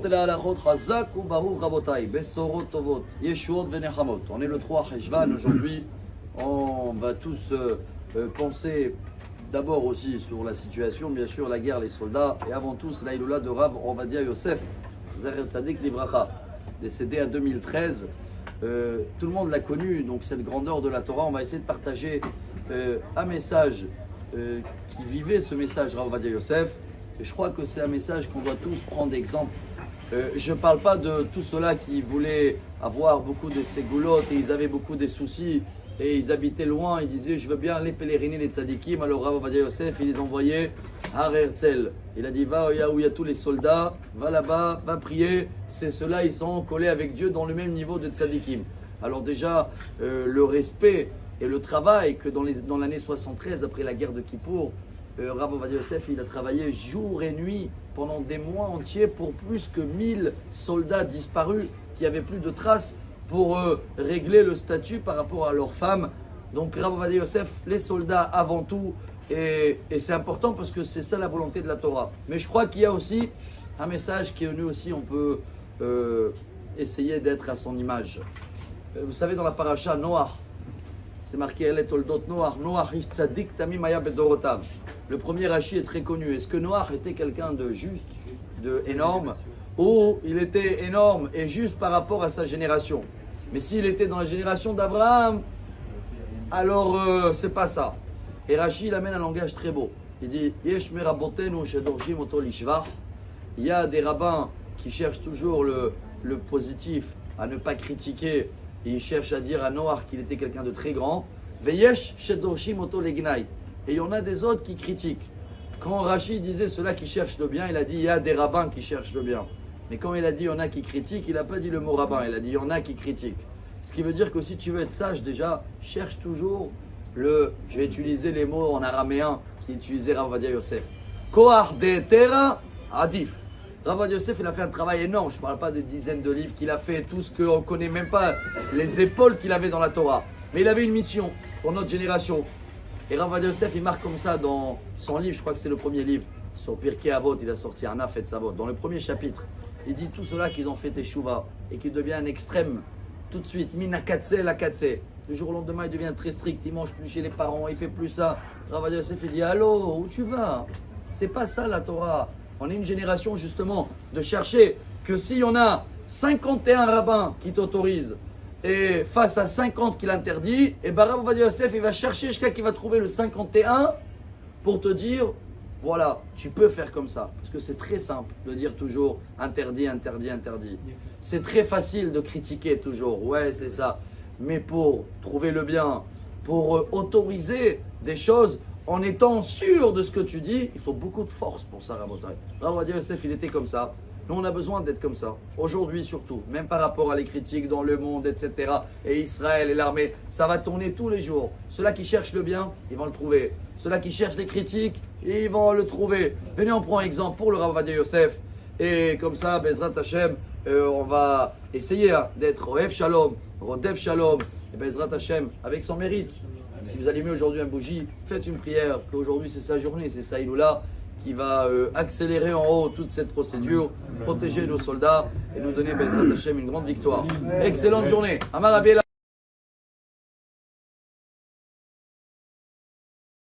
et la halachot, Chazak ou Baruch Rabotai, Besorot Tovot, Yeshuot Venechamot. On est le 3 Cheshvan aujourd'hui. On va tous penser d'abord aussi sur la situation, bien sûr, la guerre, les soldats, et avant tout, c'est l'Aïloula de Rav Ovadia Yosef, Zecher Tzadik Livracha, décédé à 2013. Tout le monde l'a connu, donc cette grandeur de la Torah. On va essayer de partager un message qui vivait ce message, Rav Ovadia Yosef. Et je crois que c'est un message qu'on doit tous prendre d'exemple. Je ne parle pas de tous ceux-là qui voulaient avoir beaucoup de ségoulottes et ils avaient beaucoup de soucis et ils habitaient loin. Ils disaient je veux bien aller pèleriner les tzadikim. Alors Rav Ovadia Yosef, il les envoyait à Har Herzl. Il a dit va où il y a tous les soldats, va là-bas, va prier. C'est ceux-là, ils sont collés avec Dieu dans le même niveau de tzadikim. Alors déjà, le respect et le travail que dans l'année 73, après la guerre de Kippour, Rav Ovadia Yosef, il a travaillé jour et nuit pendant des mois entiers pour plus que 1000 soldats disparus qui n'avaient plus de traces pour régler le statut par rapport à leurs femmes. Donc Rav Ovadia Yosef, les soldats avant tout, et c'est important parce que c'est ça la volonté de la Torah. Mais je crois qu'il y a aussi un message qui est venu aussi, on peut essayer d'être à son image. Vous savez, dans la paracha Noach, c'est marqué Elle est Toldot Noach, Noach ish tzadik tamim haya bedorotav. Le premier Rashi est très connu. Est-ce que Noach était quelqu'un de juste, de énorme, ou il était énorme et juste par rapport à sa génération? Mais s'il était dans la génération d'Abraham, alors c'est pas ça. Et Rashi il amène un langage très beau. Il dit Yesh merabotenu shedorshim oto lishvach. Il y a des rabbins qui cherchent toujours le positif, à ne pas critiquer. Et ils cherchent à dire à Noach qu'il était quelqu'un de très grand. Veyesh shedorshim oto legnai. Et il y en a des autres qui critiquent. Quand Rashi disait ceux-là qui cherchent le bien, il a dit il y a des rabbins qui cherchent le bien. Mais quand il a dit il y en a qui critiquent, il n'a pas dit le mot rabbin, il a dit il y en a qui critiquent. Ce qui veut dire que si tu veux être sage déjà, cherche toujours je vais utiliser les mots en araméen qu'utilisait Rav Ovadia Yosef. Koach de Tera Adif. Rav Ovadia Yosef, il a fait un travail énorme. Je ne parle pas des dizaines de livres qu'il a fait, tout ce qu'on ne connaît même pas, les épaules qu'il avait dans la Torah. Mais il avait une mission pour notre génération. Et Rav Ovadia Yosef, il marque comme ça dans son livre, je crois que c'est le premier livre, sur Pirkei Avot, il a sorti un Afet Savot. Dans le premier chapitre, il dit tout cela qu'ils ont fait Teshuvah et qu'il devient un extrême tout de suite, minakatse la katse. Du jour au lendemain, il devient très strict, il mange plus chez les parents, il fait plus ça. Rav Ovadia Yosef, il dit allô, où tu vas? C'est pas ça la Torah. On est une génération justement de chercher que s'il y en a 51 rabbins qui t'autorisent et face à 50 qui l'interdit, et Rav Ovadia Yosef, il va chercher jusqu'à qu'il va trouver le 51 pour te dire, voilà, tu peux faire comme ça. Parce que c'est très simple de dire toujours interdit, interdit, interdit. C'est très facile de critiquer toujours, ouais c'est ça. Mais pour trouver le bien, pour autoriser des choses en étant sûr de ce que tu dis, il faut beaucoup de force pour ça, Rabotai. Rav Ovadia Yosef, il était comme ça. Nous, on a besoin d'être comme ça. Aujourd'hui, surtout. Même par rapport à les critiques dans le monde, etc. Et Israël et l'armée, ça va tourner tous les jours. Ceux-là qui cherchent le bien, ils vont le trouver. Ceux-là qui cherchent les critiques, ils vont le trouver. Venez, on prend exemple pour le Rav Ovadia Yosef. Et comme ça, Bezrat Hashem, on va essayer d'être Ohev Shalom, Rodev Shalom, et Bezrat Hashem, avec son mérite. Si vous allumez aujourd'hui un bougie, faites une prière, qu'aujourd'hui c'est sa journée, c'est sa Iloula, qui va accélérer en haut toute cette procédure, protéger nos soldats et nous donner Bezrat Hashem une grande victoire. Excellente journée. Amar Rabbi